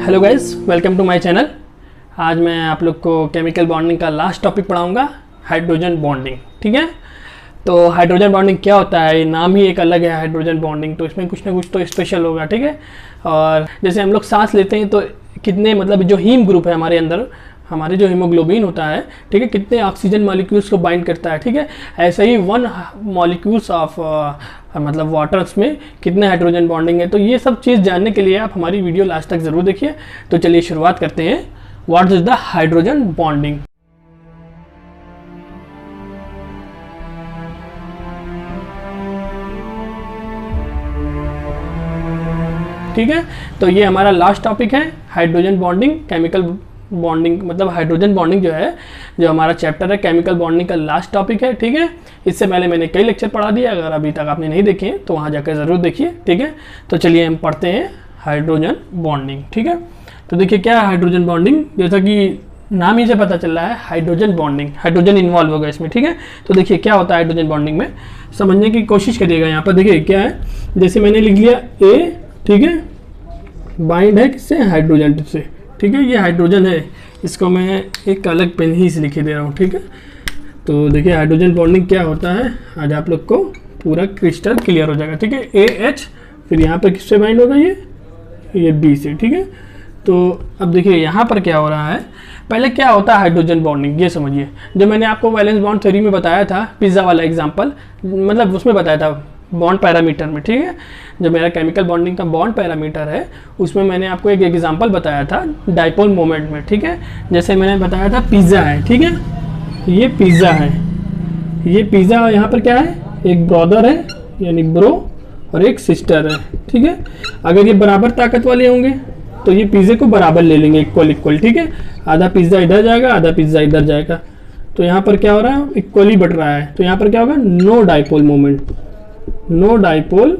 Hello guys, welcome to my channel. आज मैं आप लोग को केमिकल बॉन्डिंग का लास्ट टॉपिक पढ़ाऊंगा, हाइड्रोजन बॉन्डिंग। ठीक है, तो हाइड्रोजन बॉन्डिंग क्या होता है, नाम ही एक अलग है हाइड्रोजन बॉन्डिंग, तो इसमें कुछ ना कुछ तो स्पेशल होगा। ठीक है, और जैसे हम लोग सांस लेते हैं तो कितने मतलब जो हीम ग्रुप है हमारे अंदर, हमारे जो हीमोग्लोबिन होता है, ठीक है, कितने ऑक्सीजन मॉलिक्यूल्स को बाइंड करता है। ठीक है, ऐसे ही 1 मॉलिक्यूल्स ऑफ मतलब वाटर्स में कितने हाइड्रोजन बॉन्डिंग है। तो ये सब चीज़ जानने के लिए आप हमारी वीडियो लास्ट तक ज़रूर देखिए। तो चलिए शुरुआत करते हैं। What is the hydrogen bonding. ठीक है, तो ये हमारा लास्ट टॉपिक है, हाइड्रोजन बॉन्डिंग। केमिकल बॉन्डिंग मतलब हाइड्रोजन बॉन्डिंग जो है, जो हमारा चैप्टर है केमिकल बॉन्डिंग का लास्ट टॉपिक है। ठीक है, इससे पहले मैंने कई लेक्चर पढ़ा दिए, अगर अभी तक आपने नहीं देखे तो वहाँ जाकर ज़रूर देखिए। ठीक है, तो चलिए हम पढ़ते हैं हाइड्रोजन बॉन्डिंग। ठीक है, तो देखिए क्या है हाइड्रोजन बॉन्डिंग, जैसा कि नाम ही से पता चल रहा है हाइड्रोजन बॉन्डिंग, हाइड्रोजन इन्वॉल्व होगा इसमें। ठीक है, तो देखिए क्या होता है हाइड्रोजन बॉन्डिंग में, समझने की कोशिश करिएगा। यहाँ पर देखिए क्या है, जैसे मैंने लिख लिया ए, ठीक है, बाइंड है किससे, हाइड्रोजन से। ठीक है, ये हाइड्रोजन है, इसको मैं एक अलग पेन ही से लिखे दे रहा हूँ। ठीक है, तो देखिए हाइड्रोजन बॉन्डिंग क्या होता है, आज आप लोग को पूरा क्रिस्टल क्लियर हो जाएगा। ठीक है, AH, फिर यहाँ पर किससे बाइंड होगा, ये B से। ठीक है, तो अब देखिए यहाँ पर क्या हो रहा है, पहले क्या होता है हाइड्रोजन बॉन्डिंग, ये समझिए। जो मैंने आपको वैलेंस बॉन्ड थ्योरी में बताया था, पिज़्ज़ा वाला एग्जाम्पल, मतलब उसमें बताया था बॉन्ड पैरामीटर में। ठीक है, जो मेरा केमिकल बॉन्डिंग का बॉन्ड पैरामीटर है, उसमें मैंने आपको एक एग्जांपल बताया था डाइपोल मोमेंट में। ठीक है, जैसे मैंने बताया था पिज़्ज़ा है। ठीक है, ये पिज़्ज़ा है, ये पिज़्ज़ा, यहाँ पर क्या है, एक ब्रदर है यानी ब्रो और एक सिस्टर है। ठीक है, अगर ये बराबर ताकत वाले होंगे तो ये पिज़्ज़े को बराबर ले लेंगे, इक्वल इक्वल। ठीक है, आधा पिज़्ज़ा इधर जाएगा, आधा पिज़्ज़ा इधर जाएगा, तो यहाँ पर क्या हो रहा है, इक्वली बढ़ रहा है। तो यहाँ पर क्या होगा, no dipole moment, no dipole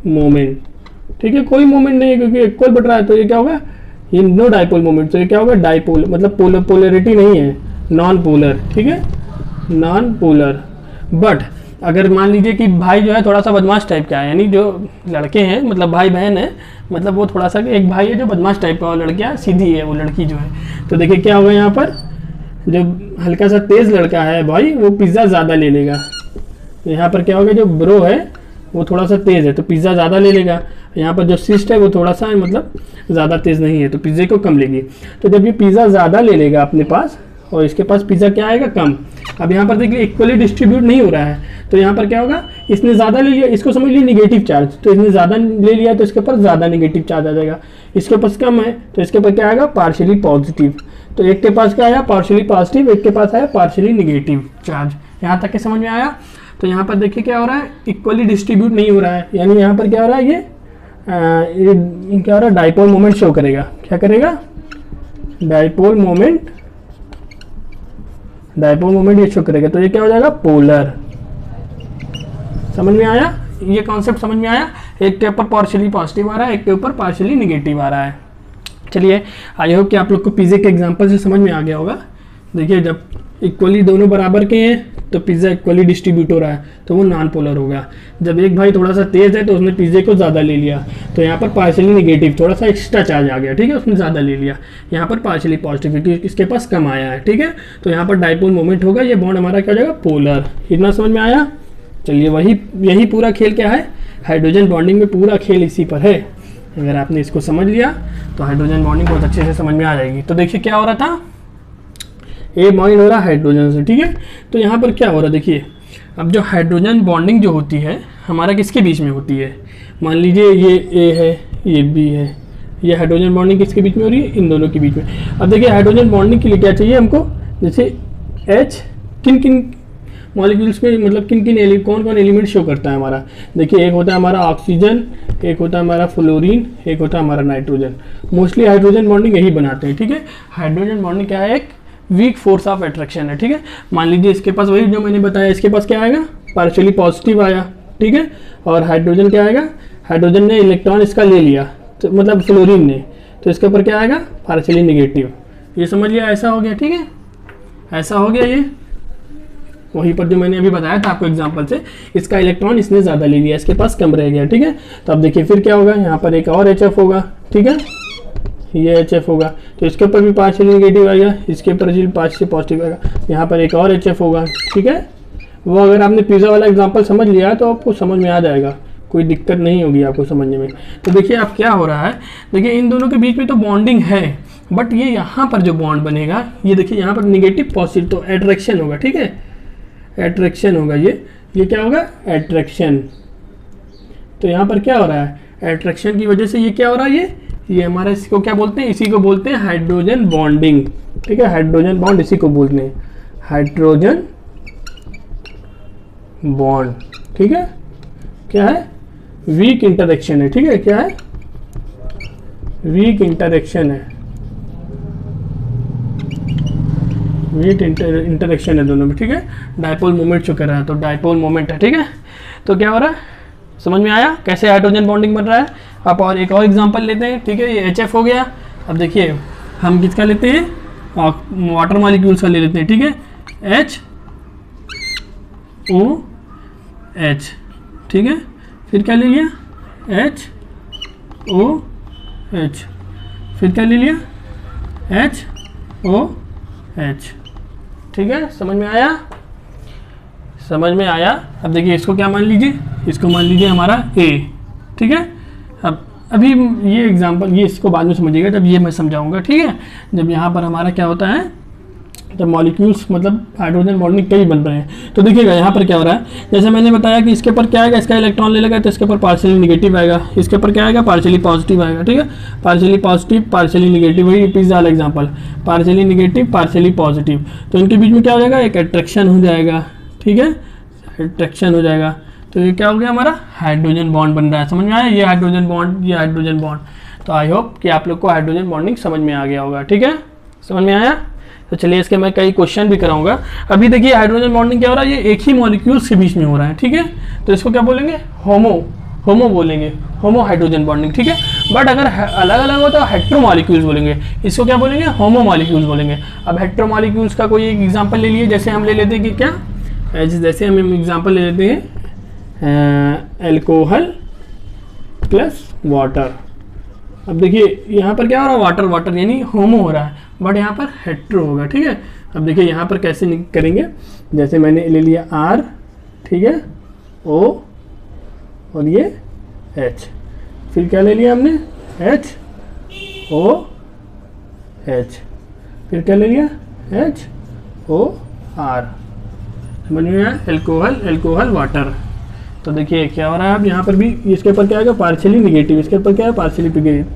moment. ठीक है, कोई मोमेंट नहीं है क्योंकि इक्वल बढ़ रहा है, तो ये क्या होगा, ये नो डाइपोल मोमेंट। तो ये क्या होगा, डाइपोल मतलब पोलरिटी नहीं है, नॉन पोलर। ठीक है, नॉन पोलर। बट अगर मान लीजिए कि भाई जो है थोड़ा सा बदमाश टाइप का है, यानी जो लड़के हैं मतलब भाई बहन है, मतलब वो थोड़ा सा, एक भाई है जो बदमाश टाइप का, और लड़कियाँ सीधी है, वो लड़की जो है। तो देखिए क्या होगा, यहाँ पर जो हल्का सा तेज लड़का है भाई, वो पिज़्ज़ा ज़्यादा ले लेगा। यहाँ पर क्या होगा, जो ब्रो है वो थोड़ा सा तेज़ है तो पिज़्ज़ा ज़्यादा ले लेगा। यहाँ पर जो सिस्ट है वो थोड़ा सा मतलब ज़्यादा तेज़ नहीं है तो पिज़्ज़े को कम लेगी। तो जब ये पिज़्ज़ा ज़्यादा ले लेगा अपने पास और इसके पास पिज़्ज़ा क्या आएगा, कम। अब यहाँ पर देखिए इक्वली डिस्ट्रीब्यूट नहीं हो रहा है, तो यहाँ पर क्या होगा, इसने ज़्यादा ले लिया, इसको समझ लीजिए निगेटिव चार्ज, तो इसने ज़्यादा ले लिया तो इसके ऊपर ज़्यादा निगेटिव चार्ज आ जाएगा। इसके पास कम है तो इसके ऊपर क्या आएगा, पार्शियली पॉजिटिव। तो एक के पास क्या आया, पार्शियली पॉजिटिव, एक के पास आया पार्शियली निगेटिव चार्ज। यहाँ तक के समझ में आया। तो यहाँ पर देखिए क्या हो रहा है, इक्वली डिस्ट्रीब्यूट नहीं हो रहा है, यानी यहाँ पर क्या हो रहा है, ये क्या हो रहा है, डाइपोल मोमेंट शो करेगा। क्या करेगा, डाइपोल मोमेंट, डाइपोल मोमेंट ये शो करेगा। तो ये क्या हो जाएगा, पोलर। समझ में आया, ये कॉन्सेप्ट समझ में आया। एक के ऊपर पार्शियली पॉजिटिव आ रहा है, एक के ऊपर पार्शियली निगेटिव आ रहा है। चलिए, आई होप कि आप लोग को पिज़्ज़े के एग्जांपल से समझ में आ गया होगा। देखिए जब इक्वली दोनों बराबर के हैं तो पिज़्ज़ा इक्वली डिस्ट्रीब्यूट हो रहा है तो वो नॉन पोलर होगा। जब एक भाई थोड़ा सा तेज़ है तो उसने पिज़्ज़े को ज़्यादा ले लिया, तो यहाँ पर पार्शियली निगेटिव, थोड़ा सा एक्स्ट्रा चार्ज आ गया। ठीक है, उसने ज़्यादा ले लिया। यहाँ पर पार्शियली पॉजिटिव क्योंकि इसके पास कम आया है। ठीक है, तो यहाँ पर डाइपोल मोमेंट होगा, ये बॉन्ड हमारा क्या हो जाएगा, पोलर। इतना समझ में आया। चलिए, यही पूरा खेल क्या है, हाइड्रोजन बॉन्डिंग में पूरा खेल इसी पर है। अगर आपने इसको समझ लिया तो हाइड्रोजन बॉन्डिंग बहुत अच्छे से समझ में आ जाएगी। तो देखिए क्या हो रहा था, ए बाइंड हो रहा है हाइड्रोजन से। ठीक है, तो यहाँ पर क्या हो रहा है, देखिए अब जो हाइड्रोजन बॉन्डिंग जो होती है हमारा किसके बीच में होती है, मान लीजिए ये ए है, ये बी है, ये हाइड्रोजन बॉन्डिंग किसके बीच में हो रही है, इन दोनों के बीच में। अब देखिए हाइड्रोजन बॉन्डिंग के लिए क्या चाहिए हमको, जैसे H किन किन मॉलिक्यूल्स में, मतलब किन किन कौन कौन एलिमेंट शो करता है हमारा। देखिए एक होता है हमारा ऑक्सीजन, एक होता है हमारा फ्लोरीन, एक होता है हमारा नाइट्रोजन। मोस्टली हाइड्रोजन बॉन्डिंग यही बनाते हैं। ठीक है, हाइड्रोजन बॉन्डिंग क्या है, एक वीक फोर्स ऑफ अट्रैक्शन है। ठीक है, मान लीजिए इसके पास वही जो मैंने बताया, इसके पास क्या आएगा, पार्शियली पॉजिटिव आया। ठीक है, और हाइड्रोजन क्या आएगा, हाइड्रोजन ने इलेक्ट्रॉन इसका ले लिया, तो मतलब फ्लोरीन ने, तो इसके ऊपर क्या आएगा, पार्शियली निगेटिव। ये समझ लिया, ऐसा हो गया। ठीक है, ऐसा हो गया। ये वहीं पर जो मैंने अभी बताया था आपको एग्जांपल से, इसका इलेक्ट्रॉन इसने ज़्यादा ले लिया, इसके पास कम रह गया। ठीक है, तो अब देखिए फिर क्या होगा, यहाँ पर एक और HF होगा। ठीक है, ये HF होगा, तो इसके ऊपर भी पार्शियली नेगेटिव आएगा, इसके ऊपर भी पार्शियली पॉजिटिव आएगा, यहाँ पर एक और HF होगा, ठीक है। वो अगर आपने पिज़्ज़ा वाला एग्जांपल समझ लिया तो आपको समझ में आ जाएगा, कोई दिक्कत नहीं होगी आपको समझने में। तो देखिए अब क्या हो रहा है, देखिए इन दोनों के बीच में तो बॉन्डिंग है, बट ये यहाँ पर जो बॉन्ड बनेगा, ये देखिए यहाँ पर निगेटिव पॉजिटिव, तो एट्रैक्शन होगा, ठीक है, एट्रैक्शन होगा, ये क्या होगा, एट्रैक्शन। तो यहाँ पर क्या हो रहा है, एट्रैक्शन की वजह से ये क्या हो रहा है, ये हमारा, इसको क्या बोलते हैं, इसी को बोलते हैं हाइड्रोजन बॉन्डिंग, ठीक है, हाइड्रोजन बॉन्ड इसी को बोलते हैं, हाइड्रोजन बॉन्ड, ठीक है। क्या है, वीक इंटरेक्शन है, ठीक है, क्या है, वीक इंटरेक्शन है, वीक इंटरेक्शन है दोनों में, ठीक है। डायपोल मोमेंट शो कर रहा है, तो डायपोल मोमेंट है, ठीक है। तो क्या हो रहा है, समझ में आया कैसे हाइड्रोजन बॉन्डिंग बन रहा है। आप और एक और एग्जांपल लेते हैं, ठीक है, ये HF हो गया। अब देखिए हम किसका लेते हैं, वाटर मॉलिक्यूल्स का ले लेते हैं, ठीक है, HOH, ठीक है। फिर क्या ले लिया, HOH, फिर क्या ले लिया, HOH, ठीक है। समझ में आया, समझ में आया। अब देखिए इसको क्या मान लीजिए, इसको मान लीजिए हमारा A, ठीक है। अब अभी ये एग्जांपल, ये इसको बाद में समझिएगा जब ये मैं समझाऊंगा, ठीक है। जब यहाँ पर हमारा क्या होता है, जब मॉलिक्यूल्स मतलब हाइड्रोजन बॉन्डिंग कई बन रहे हैं, तो देखिएगा यहाँ पर क्या हो रहा है, जैसे मैंने बताया कि इसके ऊपर क्या आएगा, इसका इलेक्ट्रॉन ले लेगा तो इसके ऊपर पार्शियली नेगेटिव आएगा, इसके ऊपर क्या आएगा, पार्शियली पॉजिटिव आएगा, ठीक है। पार्शियली पॉजिटिव, पार्शियली नेगेटिव, वही पिज़्ज़ा वाला example, partially negative, partially positive, तो इनके बीच में क्या हो जाएगा, एक अट्रैक्शन हो जाएगा, ठीक है, अट्रैक्शन हो जाएगा। तो ये क्या हो गया, हमारा हाइड्रोजन बॉन्ड बन रहा है। समझ में आया, ये हाइड्रोजन बॉन्ड, ये हाइड्रोजन बॉन्ड। तो आई होप कि आप लोग को हाइड्रोजन बॉन्डिंग समझ में आ गया होगा, ठीक है, समझ में आया। तो चलिए इसके मैं कई क्वेश्चन भी कराऊंगा। अभी देखिए हाइड्रोजन बॉन्डिंग क्या हो रहा है, ये एक ही मॉलिक्यूल्स के बीच में हो रहा है, ठीक है। तो इसको क्या बोलेंगे, होमो बोलेंगे, होमो हाइड्रोजन बॉन्डिंग, ठीक है। बट अगर अलग अलग हो तो हेट्रो मॉलिक्यूल्स बोलेंगे, इसको क्या बोलेंगे, होमो मॉलिक्यूल्स बोलेंगे। अब हेट्रो मॉलिक्यूल्स का कोई एक एग्जाम्पल ले लिए, जैसे हम ले लेते हैं कि क्या, जैसे हम एग्जाम्पल ले लेते हैं अल्कोहल प्लस वाटर। अब देखिए यहाँ पर क्या हो रहा है, वाटर वाटर यानी होमो हो रहा है, बट यहाँ पर हेट्रो होगा, ठीक है। अब देखिए यहाँ पर कैसे करेंगे, जैसे मैंने ले लिया R, ठीक है, O और ये H, फिर क्या ले लिया हमने, HOH, फिर क्या ले लिया, HOR, समझ में आया, अल्कोहल वाटर। तो देखिए क्या हो रहा है, अब यहाँ पर भी इसके ऊपर क्या आएगा, पार्शियली नेगेटिव, इसके ऊपर क्या है, पार्शियली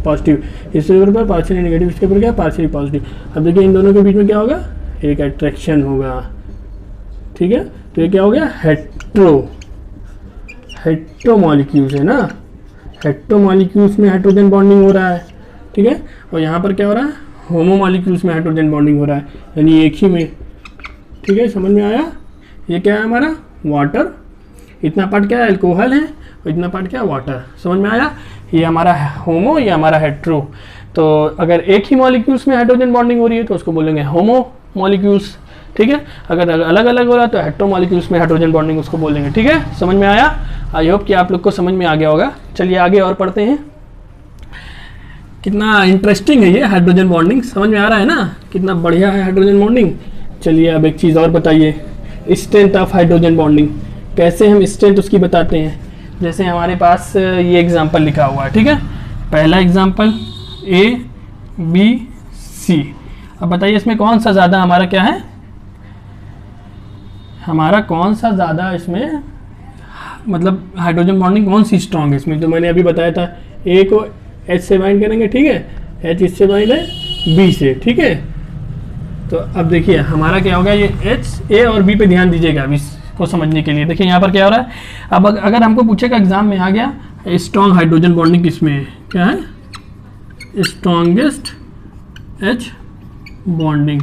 पॉजिटिव, इसके ऊपर पार्शियली नेगेटिव, इसके ऊपर क्या है, पार्शियली पॉजिटिव। अब देखिए इन दोनों के बीच में क्या होगा, एक अट्रैक्शन होगा, ठीक है। तो ये क्या हो गया, हेट्रो मॉलिक्यूल्स है ना, हेट्रो मॉलिक्यूल्स में हाइड्रोजन बॉन्डिंग हो रहा है, ठीक है। और यहाँ पर क्या हो रहा है, होमो मॉलिक्यूल्स में हाइड्रोजन बॉन्डिंग हो रहा है, यानी एक ही में, ठीक है। समझ में आया, ये क्या है हमारा, वाटर, इतना पार्ट क्या है, अल्कोहल है, और इतना पार्ट क्या है, वाटर। समझ में आया, ये हमारा होमो, ये हमारा हेट्रो। तो अगर एक ही मॉलिक्यूल्स में हाइड्रोजन बॉन्डिंग हो रही है तो उसको बोलेंगे होमो मॉलिक्यूल्स, ठीक है। अगर अलग अलग हो रहा है तो हेट्रो मॉलिक्यूल्स में हाइड्रोजन बॉन्डिंग उसको बोलेंगे, ठीक है। समझ में आया, आई होप कि आप लोग को समझ में आ गया होगा। चलिए आगे और पढ़ते हैं, कितना इंटरेस्टिंग है ये हाइड्रोजन बॉन्डिंग, समझ में आ रहा है ना, कितना बढ़िया है हाइड्रोजन बॉन्डिंग। चलिए अब एक चीज़ और बताइए, स्ट्रेंथ ऑफ हाइड्रोजन बॉन्डिंग, कैसे हम स्ट्रेंथ उसकी बताते हैं। जैसे हमारे पास ये एग्जांपल लिखा हुआ है, ठीक है, पहला एग्जांपल ABC। अब बताइए इसमें कौन सा ज़्यादा हमारा क्या है, हमारा कौन सा ज़्यादा इसमें मतलब हाइड्रोजन बॉन्डिंग कौन सी स्ट्रॉन्ग है इसमें। जो मैंने अभी बताया था, A को H से बाइंड करेंगे, ठीक है, H इससे बाइंड है B से, ठीक है। तो अब देखिए हमारा क्या होगा, ये H, A और B पे ध्यान दीजिएगा अभी को समझने के लिए। देखिए यहाँ पर क्या हो रहा है, अब अगर हमको पूछेगा एग्जाम में आ गया, स्ट्रॉन्ग हाइड्रोजन बॉन्डिंग किसमें है, क्या है, स्ट्रॉन्गेस्ट H बॉन्डिंग,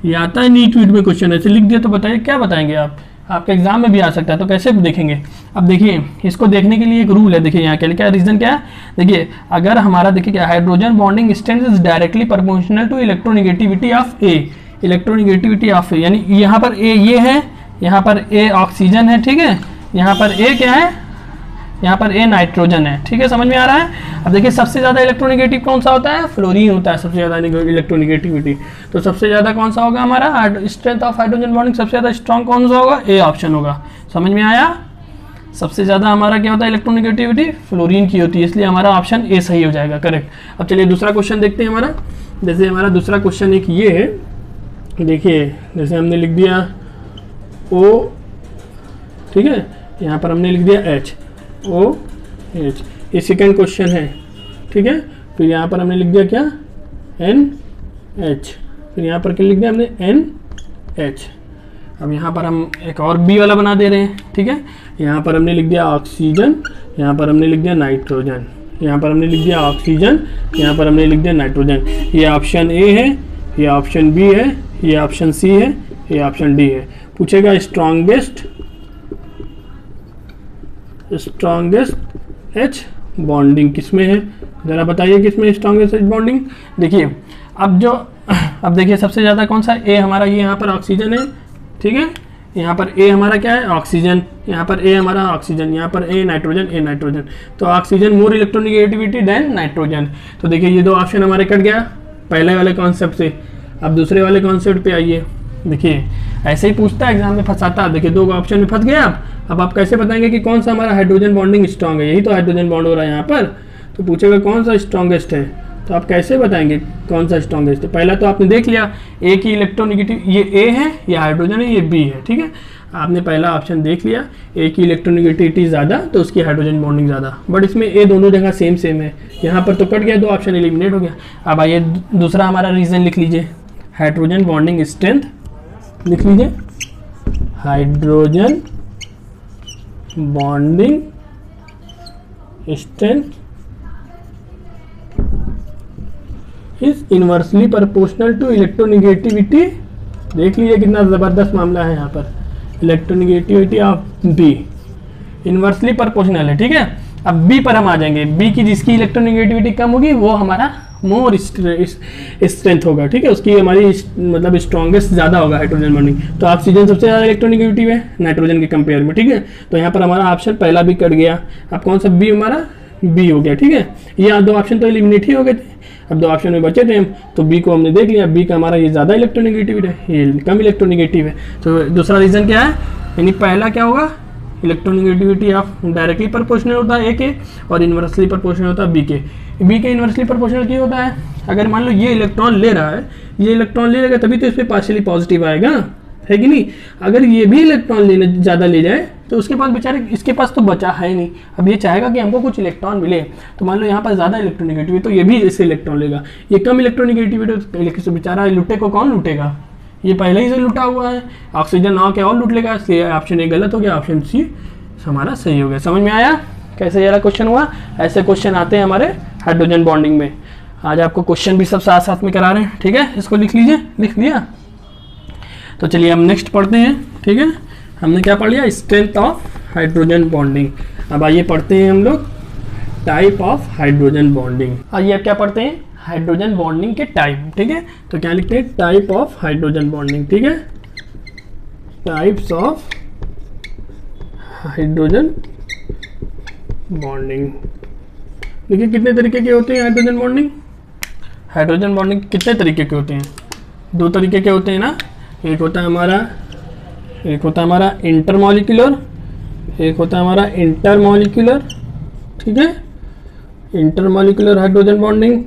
ये आता है नीट वीट में क्वेश्चन, ऐसे लिख दिया तो बताइए क्या बताएंगे आप, आपके एग्जाम में भी आ सकता है, तो कैसे देखेंगे। अब देखिए इसको देखने के लिए एक रूल है, देखिए यहाँ के लिए क्या रीजन क्या है, देखिए अगर हमारा देखिए क्या, hydrogen bonding strength is directly proportional to electronegativity of A, electronegativity of A, यानी यहाँ पर A ये है, यहाँ पर A ऑक्सीजन है, ठीक है, यहाँ पर A क्या है, यहाँ पर ए नाइट्रोजन है, ठीक है, समझ में आ रहा है। अब देखिए सबसे ज़्यादा इलेक्ट्रोनेगेटिव कौन सा होता है, फ्लोरीन होता है सबसे ज़्यादा इलेक्ट्रोनेगेटिविटी। तो सबसे ज़्यादा कौन सा होगा हमारा स्ट्रेंथ ऑफ हाइड्रोजन बॉन्डिंग, सबसे ज़्यादा स्ट्रॉन्ग कौन सा होगा, ए ऑप्शन होगा। समझ में आया, सबसे ज़्यादा हमारा क्या होता है इलेक्ट्रोनेगेटिविटी, फ्लोरीन की होती है, इसलिए हमारा ऑप्शन ए सही हो जाएगा, करेक्ट। अब चलिए दूसरा क्वेश्चन देखते हैं हमारा। जैसे हमारा दूसरा क्वेश्चन एक ये है, देखिए जैसे हमने लिख दिया ओ, ठीक है, यहाँ पर हमने लिख दिया एच, ओ एच, ये सेकेंड क्वेश्चन है, ठीक है। फिर यहाँ पर हमने लिख दिया क्या, एन एच, फिर यहाँ पर क्या लिख दिया हमने, एन एच। अब यहाँ पर हम एक और बी वाला बना दे रहे हैं, ठीक है। यहाँ पर हमने लिख दिया ऑक्सीजन, यहाँ पर हमने लिख दिया नाइट्रोजन, यहाँ पर हमने लिख दिया ऑक्सीजन, यहाँ पर हमने लिख दिया नाइट्रोजन। ये ऑप्शन ए है, ये ऑप्शन बी है, ये ऑप्शन सी है, ये ऑप्शन डी है। पूछेगा स्ट्रॉन्गेस्ट एच बॉन्डिंग किसमें है, ज़रा बताइए किसमें स्ट्रॉन्गेस्ट एच बॉन्डिंग। देखिए अब देखिए सबसे ज़्यादा कौन सा, ए हमारा, ये यहाँ पर ऑक्सीजन है, ठीक है, यहाँ पर ए हमारा क्या है, ऑक्सीजन, यहाँ पर ए हमारा ऑक्सीजन, यहाँ पर ए नाइट्रोजन। तो oxygen more electronegativity than nitrogen. तो देखिए ये दो ऑप्शन हमारे कट गया पहले वाले कॉन्सेप्ट से। अब दूसरे वाले कॉन्सेप्ट पे आइए, देखिए ऐसे ही पूछता है एग्जाम में, फंसाता है। देखिए दो ऑप्शन में फंस गए आप। अब आप कैसे बताएंगे कि कौन सा हमारा हाइड्रोजन बॉन्डिंग स्ट्रॉन्ग है, यही तो हाइड्रोजन बॉन्ड हो रहा है यहाँ पर। तो पूछेगा कौन सा स्ट्रॉन्गेस्ट है, तो आप कैसे बताएंगे कौन सा स्ट्रॉन्गेस्ट है। पहला तो आपने देख लिया ए की इलेक्ट्रोनेगेटिव, ये ए है, ये हाइड्रोजन है, ये बी है, ठीक है। आपने पहला ऑप्शन देख लिया, ए की इलेक्ट्रोनेगेटिविटी ज़्यादा तो उसकी हाइड्रोजन बॉन्डिंग ज़्यादा, बट इसमें ए दोनों जगह सेम है। यहाँ पर तो कट गया, दो ऑप्शन एलिमिनेट हो गया। अब आइए दूसरा हमारा रीज़न लिख लीजिए, हाइड्रोजन बॉन्डिंग स्ट्रेंथ लिख लीजिए, hydrogen bonding strength is inversely proportional to electronegativity. देख लीजिए कितना ज़बरदस्त मामला है यहाँ पर, electronegativity of B inversely proportional है, ठीक है। अब बी पर हम आ जाएंगे, बी की जिसकी इलेक्ट्रोनेगेटिविटी कम होगी वो हमारा मोर स्ट्रेंथ होगा, ठीक है, उसकी हमारी मतलब स्ट्रॉन्गेस्ट ज़्यादा होगा हाइड्रोजन बॉन्डिंग। तो ऑक्सीजन सबसे ज़्यादा इलेक्ट्रोनेगेटिव है नाइट्रोजन के कंपेयर में, ठीक है। तो यहाँ पर हमारा ऑप्शन पहला भी कट गया। अब कौन सा बी हमारा, बी हो गया, ठीक है। ये दो ऑप्शन तो एलिमिनेट ही हो गए थे, अब दो ऑप्शन में बचे थे हम, तो बी को हमने देख लिया, बी का हमारा ये ज़्यादा इलेक्ट्रोनेगेटिव है, ये कम इलेक्ट्रोनेगेटिव है। तो दूसरा रीज़न क्या है, यानी पहला क्या होगा, इलेक्ट्रोनेगेटिविटी ऑफ डायरेक्टली प्रोपोर्शनल होता है ए के, और इनवर्सली प्रोपोर्शनल होता है बी के। बी के इनवर्सली प्रोपोर्शनल क्यों होता है, अगर मान लो ये इलेक्ट्रॉन ले रहा है, ये इलेक्ट्रॉन ले लेगा तभी तो इस पर पार्शियली पॉजिटिव आएगा, है कि नहीं। अगर ये भी इलेक्ट्रॉन लेने ज़्यादा ले जाए तो उसके पास बेचारे, इसके पास तो बचा है नहीं, अब ये चाहेगा कि हमको कुछ इलेक्ट्रॉन मिले, तो मान लो यहाँ पर ज़्यादा इलेक्ट्रोनेगेटिव है तो ये भी इससे इलेक्ट्रॉन लेगा। ये कम इलेक्ट्रोनेगेटिविटी तो बेचारा लुटे को कौन लूटेगा, ये पहले ही से लुटा हुआ है, ऑक्सीजन ना क्या और लूट लेगा, इसलिए ऑप्शन ए गलत हो गया, ऑप्शन सी हमारा सही हो गया। समझ में आया कैसे जरा क्वेश्चन हुआ। ऐसे क्वेश्चन आते हैं हमारे हाइड्रोजन बॉन्डिंग में। आज आपको क्वेश्चन भी सब साथ साथ में करा रहे हैं, ठीक है, इसको लिख लीजिए, लिख लिया। तो चलिए हम नेक्स्ट पढ़ते हैं, ठीक है। हमने क्या पढ़ लिया, स्ट्रेंथ ऑफ हाइड्रोजन बॉन्डिंग। अब आइए पढ़ते हैं हम लोग टाइप ऑफ हाइड्रोजन बॉन्डिंग। आइए अब क्या पढ़ते हैं, हाइड्रोजन बॉन्डिंग के टाइप, ठीक है। तो क्या लिखते हैं, टाइप ऑफ हाइड्रोजन बॉन्डिंग, ठीक है, टाइप्स ऑफ हाइड्रोजन बॉन्डिंग। देखिए कितने तरीके के होते हैं हाइड्रोजन बॉन्डिंग। हाइड्रोजन बॉन्डिंग कितने तरीके के होते हैं, दो तरीके के होते हैं ना, एक होता है हमारा इंटरमॉलिक्यूलर, एक होता है हमारा इंटरमॉलिक्यूलर, ठीक है, इंटरमॉलिक्यूलर हाइड्रोजन बॉन्डिंग।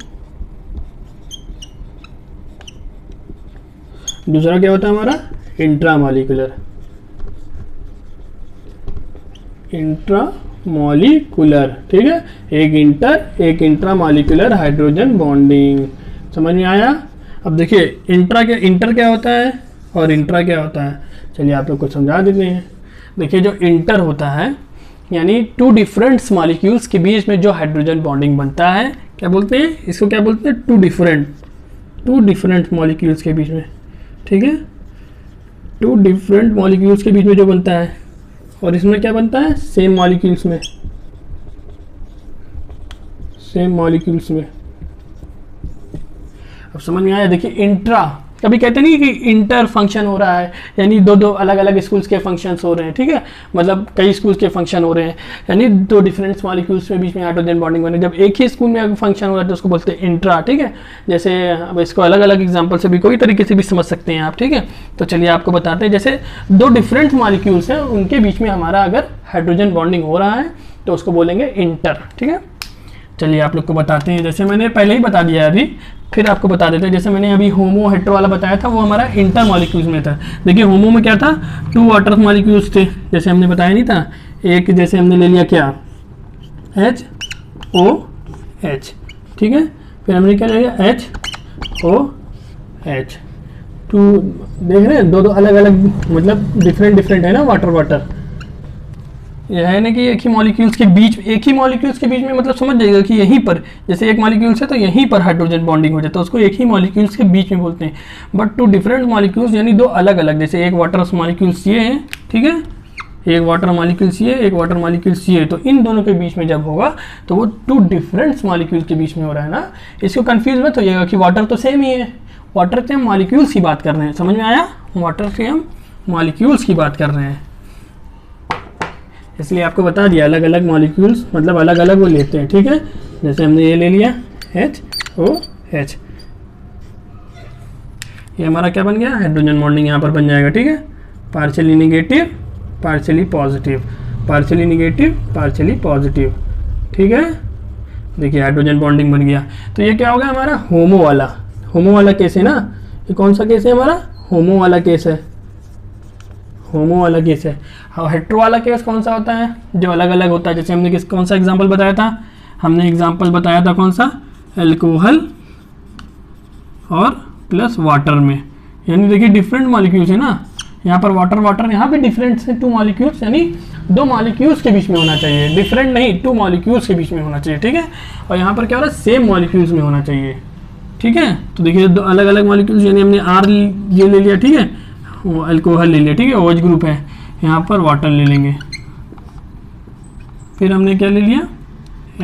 दूसरा क्या होता है हमारा, इंट्रामॉलिक्यूलर, इंट्रामॉलिक्यूलर, ठीक है, एक इंट्रामॉलिक्यूलर हाइड्रोजन बॉन्डिंग। समझ में आया। अब देखिए इंटर क्या होता है और इंट्रा क्या होता है, चलिए आप लोग को समझा देते हैं। देखिए जो इंटर होता है यानी टू डिफरेंट मॉलिक्यूल्स के बीच में जो हाइड्रोजन बॉन्डिंग बनता है, क्या बोलते हैं इसको, क्या बोलते हैं, टू डिफरेंट मॉलिक्यूल्स के बीच में, ठीक है, टू डिफरेंट मॉलिक्यूल्स के बीच में जो बनता है। और इसमें क्या बनता है, सेम मॉलिक्यूल्स में। अब समझ में आया। देखिए इंट्रा कभी कहते नहीं कि इंटर फंक्शन हो रहा है, यानी दो दो अलग अलग स्कूल्स के फंक्शंस हो रहे हैं, ठीक है, मतलब कई स्कूल्स के फंक्शन हो रहे हैं, यानी दो डिफरेंट मॉलिक्यूल्स में बीच में हाइड्रोजन बॉन्डिंग बने। जब एक ही स्कूल में फंक्शन हो रहा है तो उसको बोलते हैं इंट्रा, ठीक है। जैसे अब इसको अलग अलग एग्जाम्पल से भी कोई तरीके से भी समझ सकते हैं आप, ठीक है। तो चलिए आपको बताते हैं, जैसे दो डिफरेंट मॉलिक्यूल्स हैं उनके बीच में हमारा अगर हाइड्रोजन बॉन्डिंग हो रहा है तो उसको बोलेंगे इंटर, ठीक है। चलिए आप लोग को बताते हैं, जैसे मैंने पहले ही बता दिया अभी, फिर आपको बता देते हैं। जैसे मैंने अभी होमो हेट्रो वाला बताया था, वो हमारा इंटर मॉलिक्यूल्स में था। देखिए होमो में क्या था, 2 वाटर मॉलिक्यूल्स थे, जैसे हमने बताया नहीं था, एक जैसे हमने ले लिया क्या HOH, ठीक है, फिर हमने क्या ले लिया HOH, 2 देख रहे हैं, दो दो अलग अलग मतलब डिफरेंट है ना वाटर। यह है ना कि एक ही मॉलिक्यूल्स के बीच में मतलब समझ जाएगा कि यहीं पर, जैसे एक मॉलिक्यूल्स है तो यहीं पर हाइड्रोजन बॉन्डिंग हो जाता है, तो उसको एक ही मॉलिक्यूल्स के बीच में बोलते हैं। बट 2 डिफरेंट मॉलिक्यूल्स यानी दो अलग अलग, जैसे एक वाटर मॉलिक्यूल्स ये है, ठीक है, एक वाटर मॉलिक्यूल्स ये, एक वाटर मॉलिक्यूल्स ये, तो इन दोनों के बीच में जब होगा तो वो 2 डिफरेंट मॉलिक्यूल्स के बीच में हो रहा है ना। इसको कंफ्यूज मत होइएगा कि वाटर तो सेम ही है, वाटर के हम मॉलिक्यूल्स की बात कर रहे हैं, समझ में आया, वाटर से हम मॉलिक्यूल्स की बात कर रहे हैं, इसलिए आपको बता दिया अलग अलग मॉलिक्यूल्स मतलब अलग अलग वो लेते हैं, ठीक है। जैसे हमने ये ले लिया HOH, ये हमारा क्या बन गया, हाइड्रोजन बॉन्डिंग यहाँ पर बन जाएगा, ठीक है, partially negative partially positive, partially negative partially positive, ठीक है। देखिए हाइड्रोजन बॉन्डिंग बन गया। तो ये क्या होगा हमारा होमो वाला केस है ना, ये कौन सा केस है हमारा, होमो वाला केस है, होमो वाला केस है। और हेट्रो वाला केस कौन सा होता है, जो अलग अलग होता है। जैसे हमने कौन सा एग्जांपल बताया था, हमने एग्जांपल बताया था कौन सा, अल्कोहल और प्लस वाटर में, यानी देखिए डिफरेंट मॉलिक्यूल्स है ना, यहाँ पर वाटर यहाँ पे डिफरेंट से 2 मॉलिक्यूल्स, यानी 2 मॉलिक्यूल्स के बीच में होना चाहिए, डिफरेंट नहीं 2 मॉलिक्यूल्स के बीच में होना चाहिए, ठीक है। और यहाँ पर क्या हो रहा है, सेम मॉलिक्यूल्स में होना चाहिए, ठीक है। तो देखिए 2 अलग अलग मॉलिक्यूल्स, यानी हमने R ये ले लिया, ठीक है, वो अल्कोहल ले लिया, ठीक है, OH ग्रुप है, यहाँ पर वाटर ले लेंगे, फिर हमने क्या ले लिया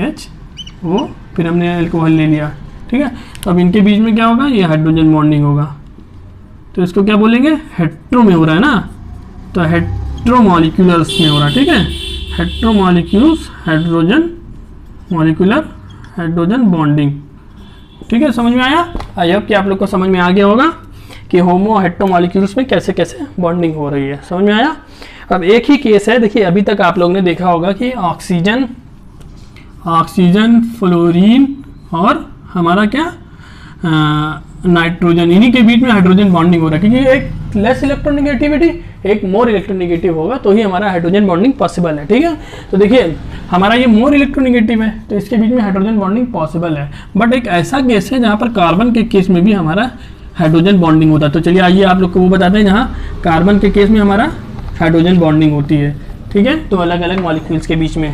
HO, फिर हमने अल्कोहल ले लिया, ठीक है। तो अब इनके बीच में क्या होगा, ये हाइड्रोजन बॉन्डिंग होगा, तो इसको क्या बोलेंगे, हेट्रो में हो रहा है ना, तो हेट्रो मॉलिक्यूलर्स में हो रहा है, ठीक है, हेट्रो मॉलिक्यूल्स हाइड्रोजन बॉन्डिंग, ठीक है। समझ में आया, आई होप कि आप लोग को समझ में आ गया होगा कि होमो हेट्रो मॉलिक्यूल्स में कैसे कैसे बॉन्डिंग हो रही है, समझ में आया। अब एक ही केस है, देखिए अभी तक आप लोग ने देखा होगा कि ऑक्सीजन फ्लोरीन और हमारा क्या नाइट्रोजन, इन्हीं के बीच में हाइड्रोजन बॉन्डिंग हो रहा है, क्योंकि एक लेस इलेक्ट्रोनेगेटिविटी एक मोर इलेक्ट्रोनेगेटिव होगा तो ही हमारा हाइड्रोजन बॉन्डिंग पॉसिबल है, ठीक है। तो देखिए हमारा ये मोर इलेक्ट्रोनेगेटिव है तो इसके बीच में हाइड्रोजन बॉन्डिंग पॉसिबल है, बट एक ऐसा केस है जहाँ पर कार्बन के केस में भी हमारा हाइड्रोजन बॉन्डिंग होता है। तो चलिए आइए आप लोग को वो बताते हैं जहाँ कार्बन के केस में हमारा हाइड्रोजन बॉन्डिंग होती है, ठीक है, तो अलग अलग मॉलिक्यूल्स के बीच में।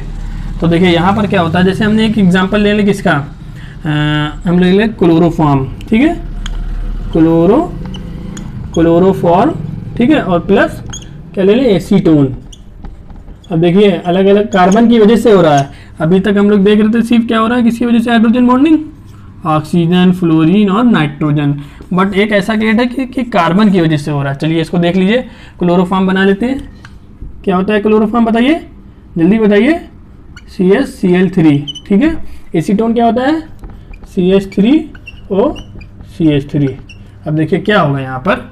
तो देखिए यहाँ पर क्या होता है, जैसे हमने एक एग्जांपल ले लें किसका, हम ले लें क्लोरोफॉर्म, ठीक है, क्लोरोफॉर्म, ठीक है, और प्लस क्या ले लें एसीटोन। अब देखिए अलग अलग कार्बन की वजह से हो रहा है, अभी तक हम लोग देख रहे थे सिर्फ क्या हो रहा है, किसकी वजह से हाइड्रोजन बॉन्डिंग, ऑक्सीजन फ्लोरीन और नाइट्रोजन, बट एक ऐसा केस है कि कार्बन की वजह से हो रहा है। चलिए इसको देख लीजिए, क्लोरोफॉर्म बना लेते हैं। क्या होता है क्लोरोफॉर्म, बताइए जल्दी बताइए, CH3, ठीक है। एसीटोन क्या होता है, CH3OCH3। अब देखिए क्या होगा यहाँ पर,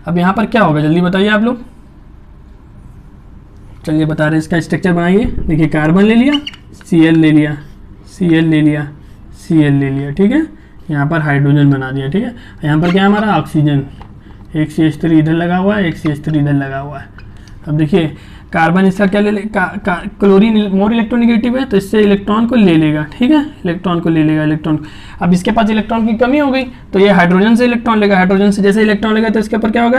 अब यहाँ पर क्या होगा जल्दी बताइए आप लोग, चलिए बता रहे हैं, इसका स्ट्रक्चर बनाइए। देखिए कार्बन ले लिया, Cl ले लिया, Cl ले लिया, Cl ले लिया, ठीक है, यहाँ पर हाइड्रोजन बना दिया, ठीक है। यहाँ पर क्या है हमारा ऑक्सीजन, एक CH3 इधर लगा हुआ है, एक CH3 इधर लगा हुआ है। अब देखिए कार्बन इसका क्या ले ले, क्लोरीन मोर इलेक्ट्रोनेगेटिव है तो इससे इलेक्ट्रॉन को ले लेगा, ठीक है, इलेक्ट्रॉन को ले लेगा, इलेक्ट्रॉन। अब इसके पास इलेक्ट्रॉन की कमी हो गई तो ये हाइड्रोजन से इलेक्ट्रॉन लेगा, हाइड्रोजन से जैसे इलेक्ट्रॉन लेगा तो इसके ऊपर क्या होगा,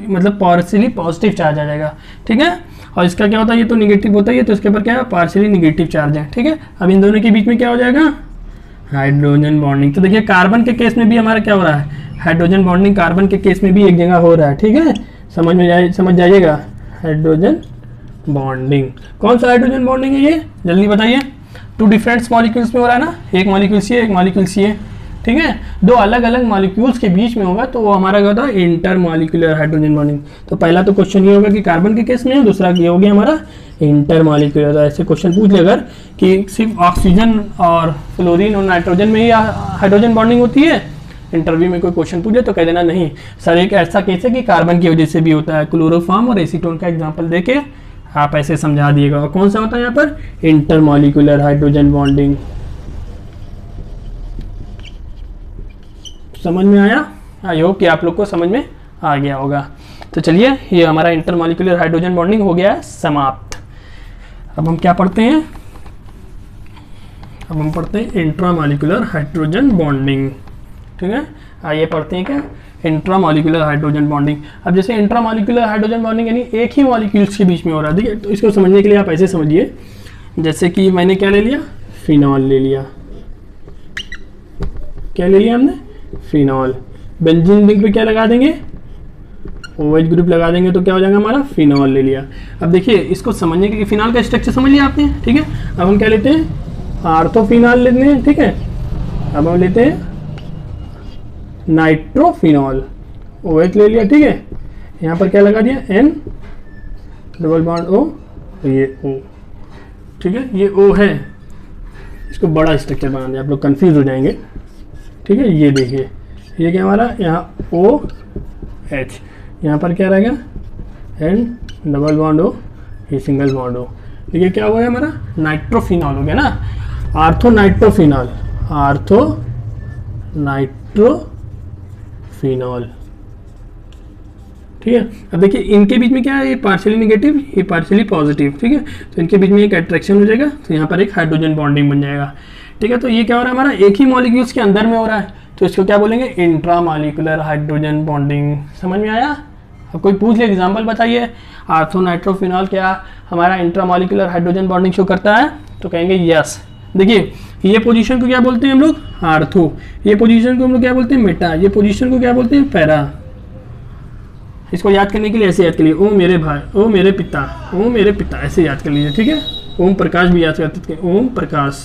मतलब पार्शियली पॉजिटिव चार्ज आ जाएगा, ठीक है। और इसका क्या होता है, ये तो निगेटिव होता है, तो इसके ऊपर क्या है, पार्शियली निगेटिव चार्ज है, ठीक है। अब इन दोनों के बीच में क्या हो जाएगा, हाइड्रोजन बॉन्डिंग। तो देखिए कार्बन के केस में भी हमारा क्या हो रहा है, हाइड्रोजन बॉन्डिंग कार्बन के केस में भी एक जगह हो रहा है, ठीक है, समझ जाइएगा। हाइड्रोजन बॉन्डिंग, कौन सा हाइड्रोजन बॉन्डिंग है ये, जल्दी बताइए। 2 डिफरेंट मॉलिक्यूल्स में हो रहा है ना, एक मॉलिक्यूल सी है, एक मॉलिक्यूल सी है, ठीक है, दो अलग अलग मॉलिक्यूल्स के बीच में होगा तो वो हमारा क्या होता है, इंटर मॉलिक्यूलर हाइड्रोजन बॉन्डिंग। तो पहला तो क्वेश्चन ये होगा कि कार्बन के केस में है, दूसरा ये हो गया हमारा इंटर मॉलिक्यूलर। तो ऐसे क्वेश्चन पूछ ले अगर कि सिर्फ ऑक्सीजन और फ्लोरीन और नाइट्रोजन में ही हाइड्रोजन बॉन्डिंग होती है, इंटरव्यू में कोई क्वेश्चन पूछे तो कह देना नहीं सर एक ऐसा केस है कि कार्बन की वजह से भी होता है। क्लोरोफॉर्म और एसीटोन का एग्जांपल देके आप ऐसे समझा दिएगा। और कौन सा होता है यहाँ पर, इंटरमॉलिक्यूलर हाइड्रोजन बॉन्डिंग। समझ में आया? आई होप कि आप लोग को समझ में आ गया होगा। तो चलिए ये हमारा इंटरमॉलिक्यूलर हाइड्रोजन बॉन्डिंग हो गया है समाप्त। अब हम क्या पढ़ते हैं, अब हम पढ़ते हैं इंट्रामॉलिक्यूलर हाइड्रोजन बॉन्डिंग। ठीक है, आइए पढ़ते हैं क्या, इंट्रामॉलिक्यूलर हाइड्रोजन बॉन्डिंग। अब जैसे इंट्रामॉलिक्यूलर हाइड्रोजन बॉन्डिंग यानी एक ही मॉलिक्यूल्स के बीच में हो रहा है, ठीक है। तो इसको समझने के लिए आप ऐसे समझिए, जैसे कि मैंने क्या ले लिया, फिनॉल ले लिया। क्या ले लिया हमने, फिनॉल। बेंजीन रिंग पे क्या लगा देंगे, OH ग्रुप लगा देंगे तो क्या हो जाएगा हमारा, फिनॉल ले लिया। अब देखिए इसको समझने के लिए फिनॉल का स्ट्रक्चर समझ लिया आपने, ठीक है। अब हम क्या लेते हैं, आर्थोफिनॉल लेते हैं, ठीक है। अब हम लेते हैं नाइट्रोफिनॉल, OH ले लिया, ठीक है। यहाँ पर क्या लगा दिया, N डबल बॉन्ड O, ये O, ठीक है, ये O है। इसको बड़ा स्ट्रक्चर बना दिया, आप लोग कंफ्यूज हो जाएंगे, ठीक है। ये देखिए ये क्या हमारा, यहाँ OH, यहाँ पर क्या रहेगा, N डबल बॉन्ड O, ये सिंगल बॉन्ड O। देखिए क्या हुआ है हमारा, नाइट्रोफिनॉल हो गया ना, आर्थो नाइट्रोफिनॉल, आर्थो नाइट्रोफिनॉल, ठीक है। अब देखिए इनके बीच में क्या है, ये पार्शियली नेगेटिव, ये पार्शियली पॉजिटिव, ठीक है। तो इनके बीच में एक अट्रैक्शन हो जाएगा, तो यहाँ पर एक हाइड्रोजन बॉन्डिंग बन जाएगा, ठीक है। तो ये क्या हो रहा है हमारा, एक ही मॉलिक्यूल्स के अंदर में हो रहा है, तो इसको क्या बोलेंगे, इंट्रामॉलिक्यूलर हाइड्रोजन बॉन्डिंग। समझ में आया? अब कोई पूछ ले एग्जाम्पल बताइए, आर्थो नाइट्रोफिनॉल क्या हमारा इंट्रामॉलिक्यूलर हाइड्रोजन बॉन्डिंग शो करता है, तो कहेंगे यस। देखिए ये पोजीशन को क्या बोलते हैं हम लोग, आर्थो। ये पोजीशन को हम लोग क्या बोलते हैं, मेटा। ये पोजीशन को क्या बोलते हैं, पैरा। इसको याद करने के लिए ऐसे याद कर लीजिए, ओ मेरे भाई, ओ मेरे पिता, ओ मेरे पिता, ऐसे याद कर लीजिए, ठीक है। ओम प्रकाश भी याद कर सकते हैं, ओम प्रकाश,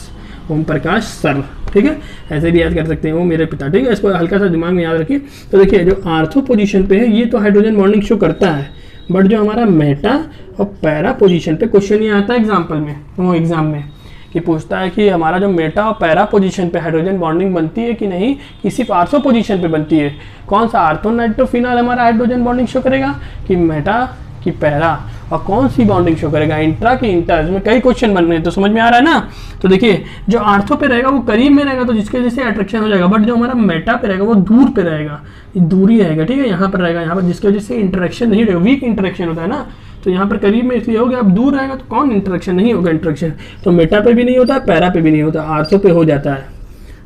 ओम प्रकाश सर, ठीक है। ऐसे भी याद कर सकते हैं, ओ मेरे पिता, ठीक है। इसको हल्का सा दिमाग में याद रखिए। तो देखिए जो आर्थो पोजीशन पे है ये तो हाइड्रोजन बॉन्डिंग शो करता है, बट जो हमारा मेटा और पैरा पोजीशन पे क्वेश्चन ये आता है एग्जाम्पल में, वो एग्जाम में कि पूछता है कि हमारा जो मेटा और पैरा पोजीशन पे हाइड्रोजन बॉन्डिंग बनती है कि नहीं, कि सिर्फ आर्थो पोजीशन पे बनती है। कौन सा आर्थो नाइट्रोफिनॉल हमारा हाइड्रोजन बॉन्डिंग शो करेगा, कि मेटा की पैरा, और कौन सी बॉन्डिंग शो करेगा, इंट्रा की इंटर। इसमें कई क्वेश्चन बन रहे हैं, तो समझ में आ रहा है ना। तो देखिए जो आर्थो पे रहेगा वो करीब में रहेगा, तो जिसके वजह से अट्रैक्शन हो जाएगा, बट जो हमारा मेटा पे रहेगा वो दूर पे रहेगा, दूरी रहेगा, ठीक है। यहाँ पर रहेगा, यहाँ पर जिसकी वजह से इंटरेक्शन नहीं रहेगा, वीक इंटरेक्शन होता है ना। तो यहाँ पर करीब में इसलिए हो गया, अब दूर रहेगा तो कौन इंटरेक्शन नहीं होगा, इंटरेक्शन तो मेटा पे भी नहीं होता, पैरा पे भी नहीं होता, आर्थो पे हो जाता है।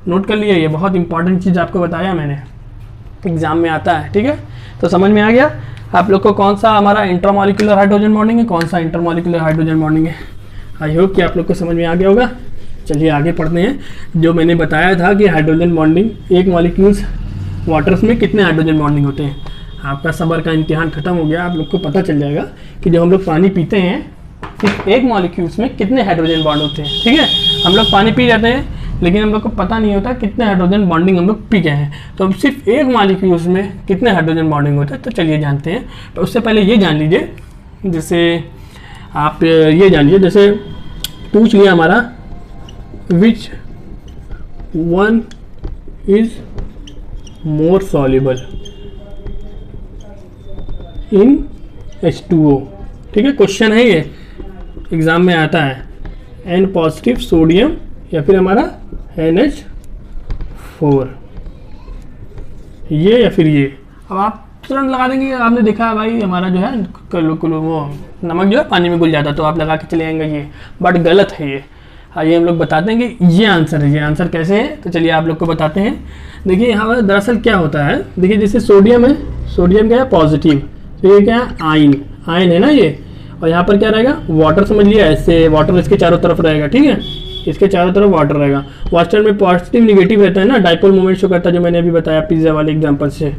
नोट कर लिया, ये बहुत इंपॉर्टेंट चीज़ आपको बताया मैंने, एग्जाम में आता है, ठीक है। तो समझ में आ गया आप लोग को कौन सा हमारा इंट्रामॉलिक्यूलर हाइड्रोजन बॉन्डिंग है, कौन सा इंटरमॉलिक्यूलर हाइड्रोजन बॉन्डिंग है। आई होप कि आप लोग को समझ में आ गया होगा। चलिए आगे पढ़ते हैं। जो मैंने बताया था कि हाइड्रोजन बॉन्डिंग, एक मॉलिक्यूल्स वाटर्स में कितने हाइड्रोजन बॉन्डिंग होते हैं। आपका समर का इम्तिहान खत्म हो गया, आप लोग को पता चल जाएगा कि जब हम लोग पानी पीते हैं सिर्फ एक मॉलिक्यूल्स में कितने हाइड्रोजन बॉन्ड होते हैं, ठीक है। हम लोग पानी पी जाते हैं लेकिन हम लोग को पता नहीं होता कितने हाइड्रोजन बॉन्डिंग हम लोग पी गए हैं। तो अब सिर्फ एक मॉलिक्यूल्स में कितने हाइड्रोजन बॉन्डिंग होता है, तो चलिए जानते हैं। तो उससे पहले ये जान लीजिए, जैसे आप ये जान लीजिए, जैसे पूछ लिया हमारा which one is more soluble in H2O, ठीक है। क्वेश्चन है ये, एग्जाम में आता है, N पॉजिटिव सोडियम या फिर हमारा NH4, ये या फिर ये। अब आप तुरंत लगा देंगे, आपने देखा है भाई हमारा जो है वो नमक जो है पानी में घुल जाता, तो आप लगा के चले जाएंगे ये, बट गलत है ये। आइए हम लोग बताते हैं कि ये आंसर है। ये आंसर कैसे है, तो चलिए आप लोग को बताते हैं। देखिए यहाँ पर दरअसल क्या होता है, देखिए जैसे सोडियम है, सोडियम क्या है, पॉजिटिव, तो ये क्या है, आयन, आयन है ना ये। और यहाँ पर क्या रहेगा, वाटर, समझ लिया, ऐसे वाटर इसके चारों तरफ रहेगा, ठीक है। इसके चारों तरफ वाटर रहेगा। वाटर में पॉजिटिव निगेटिव रहता है ना, डाइपोल मोमेंट शो करता है, जो मैंने अभी बताया पिज्जा वाले एग्जांपल से,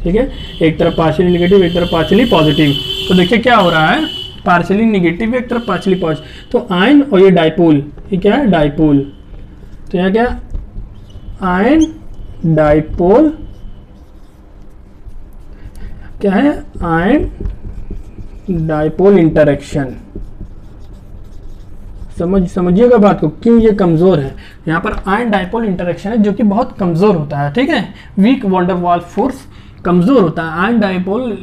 ठीक है। एक तरफ पार्शियली निगेटिव, एक तरफ पार्शियली पॉजिटिव। तो देखिए क्या हो रहा है, पार्शियली निगेटिव एक तरफ पार्शियली पॉजिटिव, तो आयन और ये डाइपोल, ये क्या है, डाइपोल। तो यहाँ क्या, आयन डाइपोल क्या है, आयन डाइपोल इंटरेक्शन। समझिएगा बात को, क्यों ये कमजोर है। यहाँ पर आयन डाइपोल इंटरेक्शन है जो कि बहुत कमजोर होता है, ठीक है, weak van der Waals force कमजोर होता है, आयन डाइपोल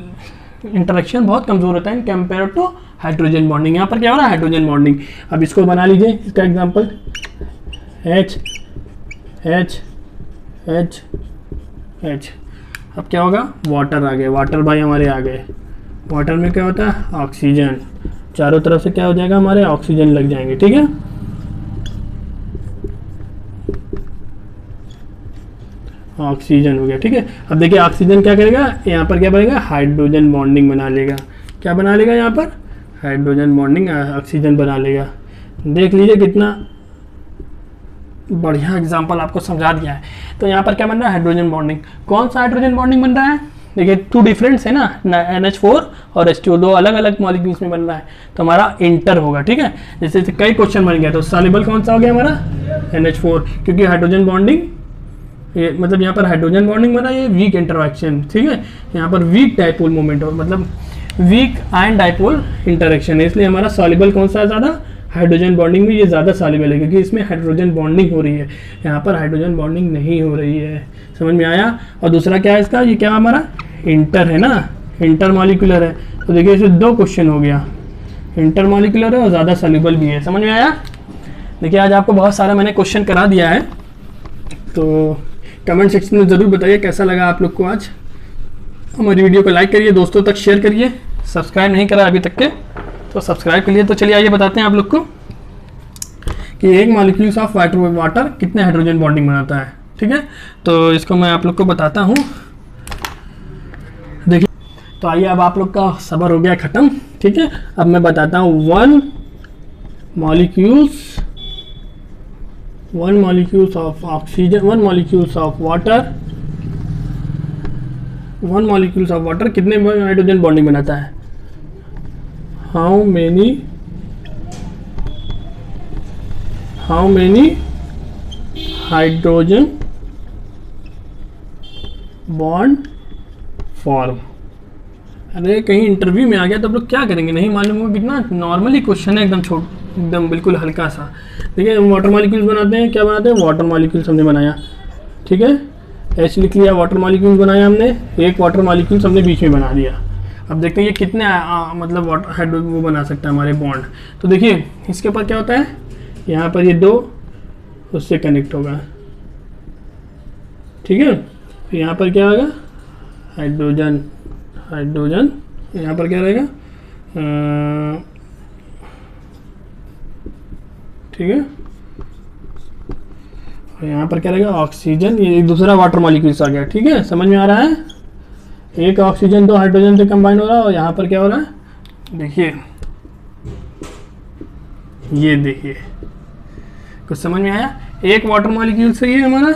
इंटरेक्शन बहुत कमजोर होता है in compare to hydrogen bonding. यहाँ पर क्या हो रहा है, हाइड्रोजन बॉन्डिंग। अब इसको बना लीजिए, इसका example H H H H। अब क्या होगा, वाटर आ गए, वाटर भाई हमारे आ गए। वाटर में क्या होता है, ऑक्सीजन, चारों तरफ से क्या हो जाएगा, हमारे ऑक्सीजन लग जाएंगे, ठीक है। ऑक्सीजन हो गया, ठीक है। अब देखिए ऑक्सीजन क्या करेगा, यहाँ पर क्या बनेगा, हाइड्रोजन बॉन्डिंग बना लेगा। क्या बना लेगा, यहाँ पर हाइड्रोजन बॉन्डिंग ऑक्सीजन बना लेगा। देख लीजिए कितना बढ़िया एग्जांपल आपको समझा दिया है। तो यहाँ पर क्या बन रहा है, हाइड्रोजन बॉन्डिंग। कौन सा हाइड्रोजन बॉन्डिंग बन रहा है, देखिए टू डिफरेंट्स है ना, NH4 और H2, दो अलग अलग मॉलिक्यूल्स में बन रहा है, तो हमारा इंटर होगा, ठीक है। जैसे कई क्वेश्चन बन गया, तो सॉल्युबल कौन सा हो गया हमारा, NH4, क्योंकि हाइड्रोजन बॉन्डिंग, ये मतलब यहाँ पर हाइड्रोजन बॉन्डिंग बना, ये वीक इंटरैक्शन, ठीक है। यहाँ पर वीक डाइपोल मोमेंट हो, मतलब वीक आयन डाइपोल इंटरेक्शन है, इसलिए हमारा सॉल्युबल कौन सा है ज़्यादा, हाइड्रोजन बॉन्डिंग में ये ज़्यादा सॉल्युबल है, क्योंकि इसमें हाइड्रोजन बॉन्डिंग हो रही है, यहाँ पर हाइड्रोजन बॉन्डिंग नहीं हो रही है। समझ में आया। और दूसरा क्या है इसका, ये क्या हमारा इंटर है ना, इंटर मॉलिक्यूलर है। तो देखिए इसे दो क्वेश्चन हो गया, इंटर मॉलिक्यूलर है और ज़्यादा सॉल्युबल भी है। समझ में आया। देखिए आज आपको बहुत सारा मैंने क्वेश्चन करा दिया है, तो कमेंट सेक्शन में ज़रूर बताइए कैसा लगा आप लोग को आज। हमारी वीडियो को लाइक करिए, दोस्तों तक शेयर करिए, सब्सक्राइब नहीं करा अभी तक के तो सब्सक्राइब करिए। तो चलिए आइए बताते हैं आप लोग को कि एक मॉलिक्यूल्स ऑफ वाटर कितने हाइड्रोजन बॉन्डिंग बनाता है, ठीक है। तो इसको मैं आप लोग को बताता हूँ। देखिए तो आइए, अब आप लोग का सब्र हो गया ख़त्म, ठीक है। अब मैं बताता हूँ one molecules of oxygen, one molecules of water कितने हाइड्रोजन बॉन्डिंग बनाता है। How many hydrogen bond form. अरे कहीं इंटरव्यू में आ गया तो आप लोग क्या करेंगे, नहीं मालूम होगा, कितना नॉर्मली क्वेश्चन है, एकदम बिल्कुल हल्का सा। देखिए वाटर मॉलिक्यूल्स बनाते हैं, क्या बनाते हैं, वाटर मॉलिक्यूल्स हमने बनाया, ठीक है। H लिख लिया, वाटर मॉलिक्यूल्स बनाया हमने, एक वाटर मॉलिक्यूल्स हमने बीच में बना दिया। अब देखते हैं ये कितने मतलब वाटर हाइड्रोजन वो बना सकता है हमारे बॉन्ड। तो देखिए इसके ऊपर क्या होता है, यहाँ पर ये दो उससे कनेक्ट होगा, ठीक है। तो यहाँ पर क्या होगा, हाइड्रोजन, यहाँ पर क्या रहेगा, ठीक है। और यहाँ पर क्या रहेगा, ऑक्सीजन, ये एक दूसरा वाटर मॉलिक्यूल्स आ गया, ठीक है। समझ में आ रहा है, एक ऑक्सीजन दो हाइड्रोजन से कंबाइन हो रहा है। और यहाँ पर क्या हो रहा है, देखिए ये देखिए, कुछ समझ में आया। एक वाटर मॉलिक्यूल से ये हमारा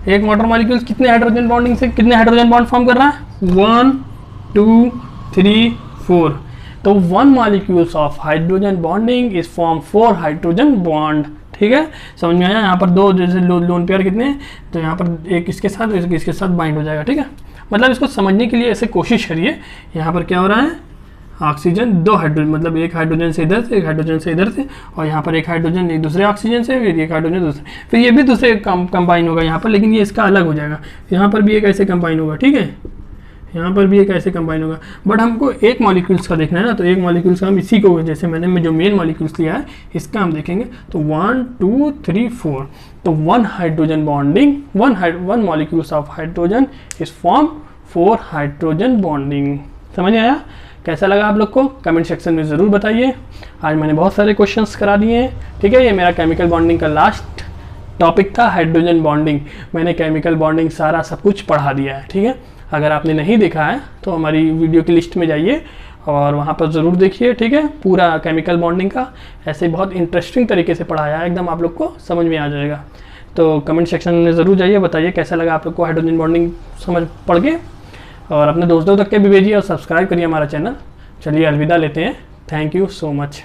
एक वाटर मॉलिक्यूल कितने हाइड्रोजन बॉन्डिंग से कितने हाइड्रोजन बॉन्ड फॉर्म कर रहा है, 1 2 3 4। तो one molecules of hydrogen bonding is form 4 hydrogen bond, ठीक है। समझ में आया। यहाँ पर दो जैसे लोन पेयर कितने हैं, तो यहाँ पर एक इसके साथ एक इसके साथ बाइंड हो जाएगा, ठीक है। मतलब इसको समझने के लिए ऐसे कोशिश करिए। यहाँ पर क्या हो रहा है, ऑक्सीजन दो हाइड्रोजन, मतलब एक हाइड्रोजन से इधर से, एक हाइड्रोजन से इधर से, और यहाँ पर एक हाइड्रोजन एक दूसरे ऑक्सीजन से, फिर एक हाइड्रोजन दूसरे, फिर ये भी दूसरे कंबाइन होगा यहाँ पर, लेकिन ये इसका अलग हो जाएगा। यहाँ पर भी एक ऐसे कंबाइन होगा, ठीक है, यहाँ पर भी एक ऐसे कंबाइन होगा। बट हमको एक मॉलिक्यूल्स का देखना है ना, तो एक मॉलिक्यूल्स का हम इसी को, जैसे मैंने जो मेन मॉलिक्यूल्स लिया है इसका हम देखेंगे। तो 1 2 3 4, तो one hydrogen bonding, one molecules of hydrogen is form 4 hydrogen bonding. समझ में आया। कैसा लगा आप लोग को, कमेंट सेक्शन में ज़रूर बताइए। आज मैंने बहुत सारे क्वेश्चंस करा दिए हैं, ठीक है। ये मेरा केमिकल बॉन्डिंग का लास्ट टॉपिक था, हाइड्रोजन बॉन्डिंग। मैंने केमिकल बॉन्डिंग सारा सब कुछ पढ़ा दिया है, ठीक है। अगर आपने नहीं देखा है तो हमारी वीडियो की लिस्ट में जाइए और वहाँ पर ज़रूर देखिए, ठीक है। पूरा केमिकल बॉन्डिंग का ऐसे बहुत इंटरेस्टिंग तरीके से पढ़ाया है, एकदम आप लोग को समझ में आ जाएगा। तो कमेंट सेक्शन में ज़रूर जाइए, बताइए कैसा लगा आप लोग को हाइड्रोजन बॉन्डिंग समझ पड़ के, और अपने दोस्तों तक के भी भेजिए और सब्सक्राइब करिए हमारा चैनल। चलिए अलविदा लेते हैं, थैंक यू सो मच।